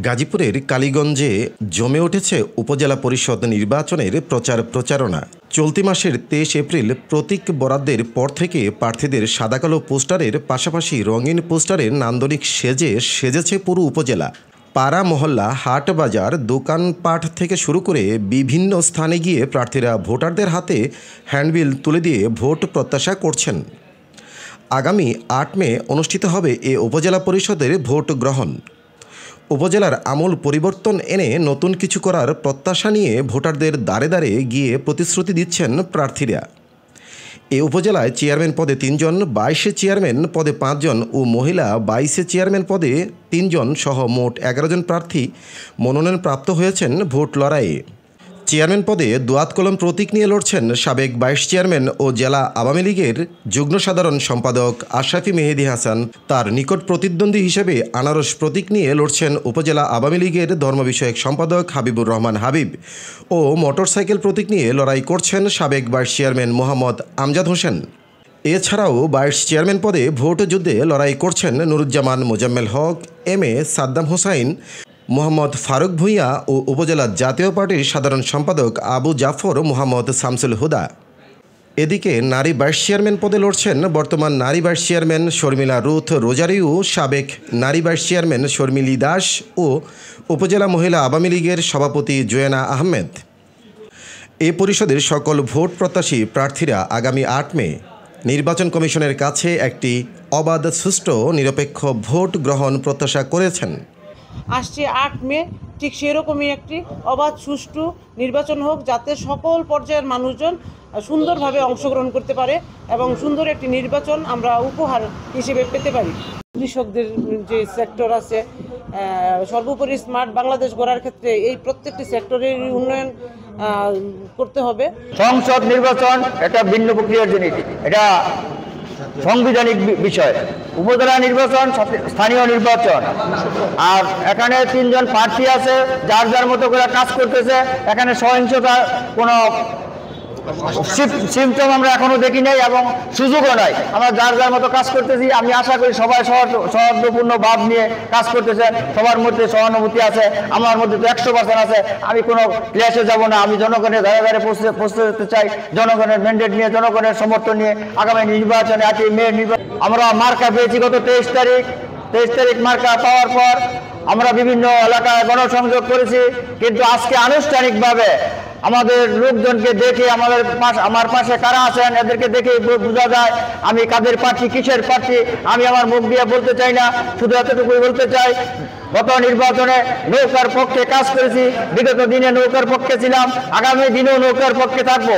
গাজীপুরের কালীগঞ্জে জমে উঠেছে উপজেলা পরিষদ নির্বাচনের প্রচারণা। চলতি মাসের ২৩ এপ্রিল প্রতীক বরাদ্দের পর থেকে প্রার্থীদের সাদাকালো পোস্টারের পাশাপাশি রঙিন পোস্টারের নান্দনিক সেজেছে পুরো উপজেলা। পাড়া মহল্লা, হাট বাজার, দোকানপাট থেকে শুরু করে বিভিন্ন স্থানে গিয়ে প্রার্থীরা ভোটারদের হাতে হ্যান্ডবিল তুলে দিয়ে ভোট প্রত্যাশা করছেন। আগামী ৮ মে অনুষ্ঠিত হবে এ উপজেলা পরিষদের ভোট গ্রহণ। উপজেলার আমূল পরিবর্তন এনে নতুন কিছু করার প্রত্যাশা নিয়ে ভোটারদের দ্বারে দ্বারে গিয়ে প্রতিশ্রুতি দিচ্ছেন প্রার্থীরা। এ উপজেলায় চেয়ারম্যান পদে ৩ জন, ২২ চেয়ারম্যান পদে ৫ জন ও মহিলা ২২ চেয়ারম্যান পদে ৩ জন সহ মোট ১১ জন প্রার্থী মনোনয়নপ্রাপ্ত হয়েছেন ভোট লড়াইয়ে। চেয়ারম্যান পদে দোয়াত কলম প্রতীক নিয়ে লড়ছেন সাবেক ২২ চেয়ারম্যান ও জেলা আওয়ামী লীগের যুগ্ম সাধারণ সম্পাদক আশরাফি মেহেদী হাসান। তার নিকট প্রতিদ্বন্দ্বী হিসেবে আনারস প্রতীক নিয়ে লড়ছেন উপজেলা আওয়ামী লীগের ধর্ম বিষয়ক সম্পাদক হাবিবুর রহমান হাবিব ও মোটরসাইকেল প্রতীক নিয়ে লড়াই করছেন সাবেক ২২ চেয়ারম্যান মোহাম্মদ আমজাদ হোসেন। এছাড়াও ২২ চেয়ারম্যান পদে ভোট যুদ্ধে লড়াই করছেন নুরুজ্জামান মোজাম্মেল হক, এম.এ. সাদ্দাম হোসাইন, মোহাম্মদ ফারুক ভূঁইয়া ও উপজেলা জাতীয় পার্টির সাধারণ সম্পাদক আবু জাফর মোহাম্মদ শামসুল হুদা। এদিকে নারী ২২ চেয়ারম্যান পদে লড়ছেন বর্তমান নারী ২২ চেয়ারম্যান শর্মিলা রুথ রোজারিউ, সাবেক নারী ২২ চেয়ারম্যান শর্মিলি দাস ও উপজেলা মহিলা আওয়ামী লীগের সভাপতি জোয়েনা আহমেদ। এ পরিষদের সকল ভোট প্রত্যাশী প্রার্থীরা আগামী ৮ মে নির্বাচন কমিশনের কাছে একটি অবাধ, সুষ্ঠু, নিরপেক্ষ ভোট গ্রহণ প্রত্যাশা করেছেন। আসছে ৮ মে ঠিক সেরকমই একটি অবাধ, সুষ্ঠু নির্বাচন হোক, যাতে সকল পর্যায়ের মানুষজন সুন্দরভাবে অংশগ্রহণ করতে পারে এবং সুন্দর একটি নির্বাচন আমরা উপহার হিসেবে পেতে পারি। কৃষকদের যে সেক্টর আছে, সর্বোপরি স্মার্ট বাংলাদেশ গড়ার ক্ষেত্রে এই প্রত্যেকটি সেক্টরের উন্নয়ন করতে হবে। সংসদ নির্বাচন এটা ভিন্ন প্রক্রিয়ার জিনিস, এটা সাংবিধানিক বিষয়। উপজেলা নির্বাচন স্থানীয় নির্বাচন, আর এখানে ৩ জন প্রার্থী আছে, যার যার মতো করে কাজ করতেছে। এখানে সহিংসতা কোনো সিমটম আমরা এখনো দেখি নাই এবং সুযোগও নাই। আমরা যার যার মতো কাজ করতেছি। আমি আশা করি সবাই সৌহার্দ্যপূর্ণ ভাব নিয়ে কাজ করতেছেন, সবার মধ্যে সহানুভূতি আছে, আমার মধ্যে তো 100% আছে। আমি কোনো ক্লাসে যাব না, আমি জনগণের ধারে ধারে পৌঁছতে যেতে চাই, জনগণের ম্যান্ডেট নিয়ে, জনগণের সমর্থন নিয়ে আগামী নির্বাচনে 8 মে নির্বাচন। আমরা মার্কা পেয়েছি গত 23 তারিখ মার্কা পাওয়ার পর আমরা বিভিন্ন এলাকায় গণসংযোগ করেছি, কিন্তু আজকে আনুষ্ঠানিকভাবে আমাদের লোকজনকে দেখে, আমার পাশে কারা আছেন এদেরকে দেখে বোঝা যায় আমি কাদের প্রার্থী, কিসের প্রার্থী। আমি আমার মুখ দিয়ে বলতে চাই না, শুধু এতটুকুই বলতে চাই, গত নির্বাচনে নৌকার পক্ষে কাজ করেছি, বিগত দিনে নৌকার পক্ষে ছিলাম, আগামী দিনেও নৌকার পক্ষে থাকবো।